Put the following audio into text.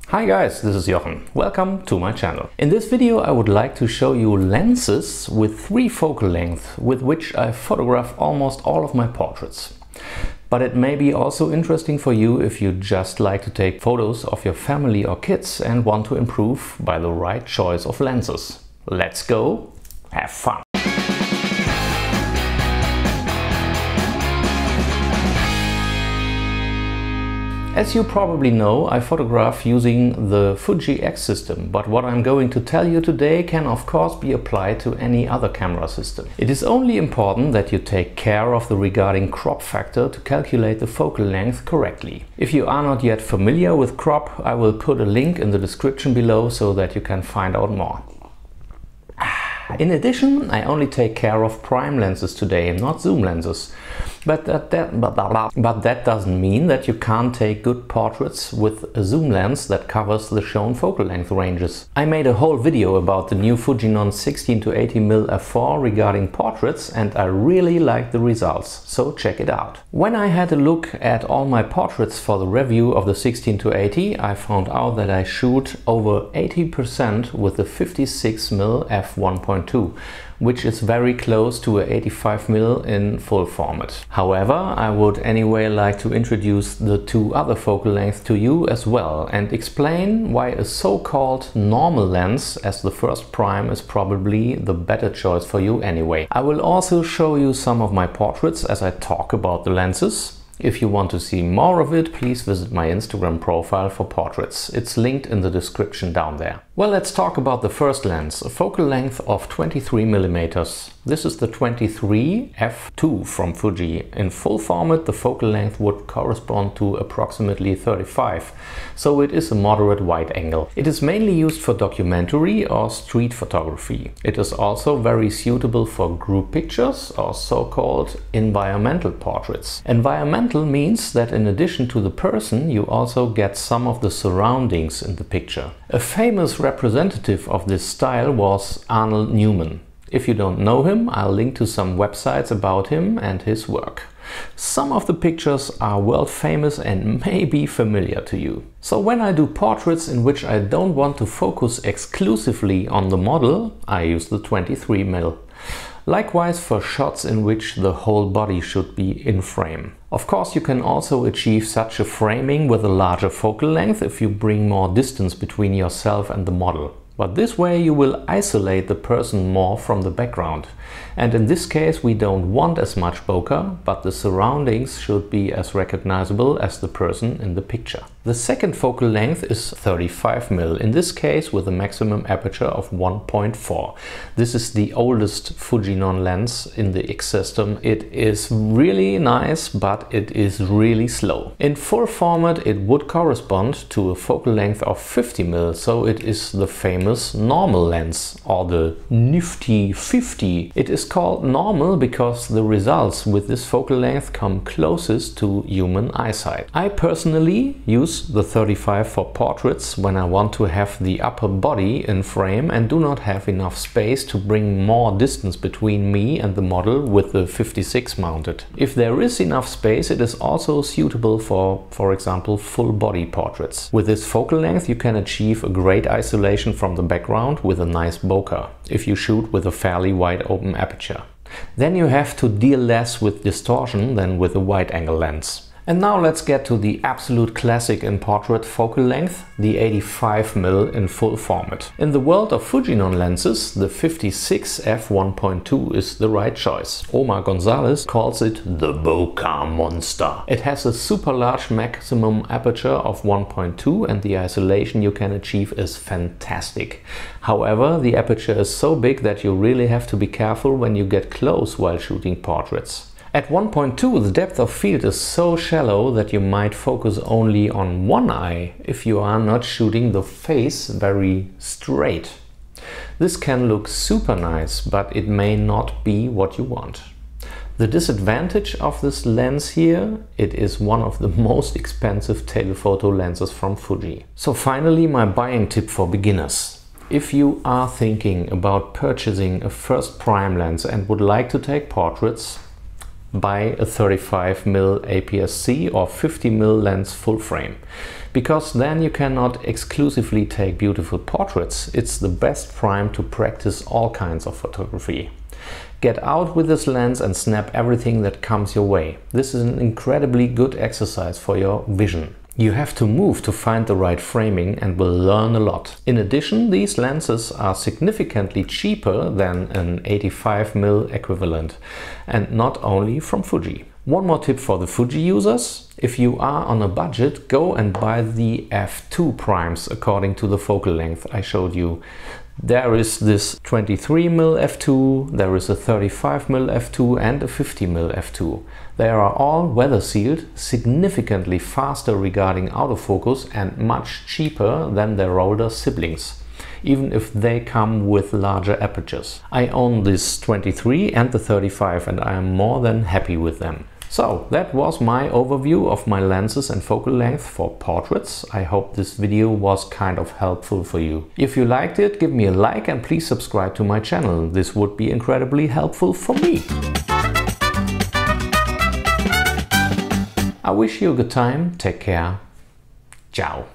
Hi guys, this is Jochen. Welcome to my channel. In this video I would like to show you lenses with 3 focal lengths with which I photograph almost all of my portraits. But it may be also interesting for you if you just like to take photos of your family or kids and want to improve by the right choice of lenses. Let's go, have fun! As you probably know, I photograph using the Fuji-X system, but what I'm going to tell you today can of course be applied to any other camera system. It is only important that you take care of the regarding crop factor to calculate the focal length correctly. If you are not yet familiar with crop, I will put a link in the description below so that you can find out more. In addition, I only take care of prime lenses today, not zoom lenses. But that doesn't mean that you can't take good portraits with a zoom lens that covers the shown focal length ranges. I made a whole video about the new Fujinon 16-80mm f4 regarding portraits and I really like the results, so check it out. When I had a look at all my portraits for the review of the 16-80, I found out that I shoot over 80% with the 56mm f1.2. which is very close to a 85mm in full format. However, I would anyway like to introduce the 2 other focal lengths to you as well and explain why a so-called normal lens as the first prime is probably the better choice for you anyway. I will also show you some of my portraits as I talk about the lenses. If you want to see more of it, please visit my Instagram profile for portraits. It's linked in the description down there. Well, let's talk about the first lens, a focal length of 23mm. This is the 23 f2 from Fuji. In full format, the focal length would correspond to approximately 35, so it is a moderate wide angle. It is mainly used for documentary or street photography. It is also very suitable for group pictures or so-called environmental portraits. Environmental means that in addition to the person, you also get some of the surroundings in the picture. A famous representative of this style was Arnold Newman. If you don't know him, I'll link to some websites about him and his work. Some of the pictures are world famous and may be familiar to you. So when I do portraits in which I don't want to focus exclusively on the model, I use the 23mm. Likewise for shots in which the whole body should be in frame. Of course, you can also achieve such a framing with a larger focal length if you bring more distance between yourself and the model. But this way you will isolate the person more from the background. And in this case we don't want as much bokeh, but the surroundings should be as recognizable as the person in the picture. The second focal length is 35mm, in this case with a maximum aperture of 1.4. This is the oldest Fujinon lens in the X system. It is really nice, but it is really slow. In full format it would correspond to a focal length of 50mm, so it is the famous normal lens, or the nifty 50. It is called normal because the results with this focal length come closest to human eyesight. I personally use the 35 for portraits when I want to have the upper body in frame and do not have enough space to bring more distance between me and the model with the 56 mounted. If there is enough space, it is also suitable for example, full body portraits. With this focal length you can achieve a great isolation from the background with a nice bokeh, if you shoot with a fairly wide open aperture. Then you have to deal less with distortion than with a wide angle lens. And now let's get to the absolute classic in portrait focal length, the 85mm in full format. In the world of Fujinon lenses, the 56 f1.2 is the right choice. Omar Gonzalez calls it the bokeh monster. It has a super large maximum aperture of 1.2 and the isolation you can achieve is fantastic. However, the aperture is so big that you really have to be careful when you get close while shooting portraits. At 1.2 the depth of field is so shallow that you might focus only on one eye if you are not shooting the face very straight. This can look super nice, but it may not be what you want. The disadvantage of this lens here, it is one of the most expensive telephoto lenses from Fuji. So finally my buying tip for beginners. If you are thinking about purchasing a first prime lens and would like to take portraits, buy a 35mm APS-C or 50mm lens full frame, because then you cannot exclusively take beautiful portraits. It's the best prime to practice all kinds of photography. Get out with this lens and snap everything that comes your way. This is an incredibly good exercise for your vision. You have to move to find the right framing and will learn a lot. In addition, these lenses are significantly cheaper than an 85mm equivalent, and not only from Fuji. One more tip for the Fuji users: if you are on a budget, go and buy the f2 primes according to the focal length I showed you. There is this 23mm f2, there is a 35mm f2 and a 50mm f2. They are all weather sealed, significantly faster regarding autofocus and much cheaper than their older siblings, even if they come with larger apertures. I own this 23 and the 35 and I am more than happy with them. So that was my overview of my lenses and focal length for portraits. I hope this video was kind of helpful for you. If you liked it, give me a like and please subscribe to my channel. This would be incredibly helpful for me. I wish you a good time. Take care. Ciao.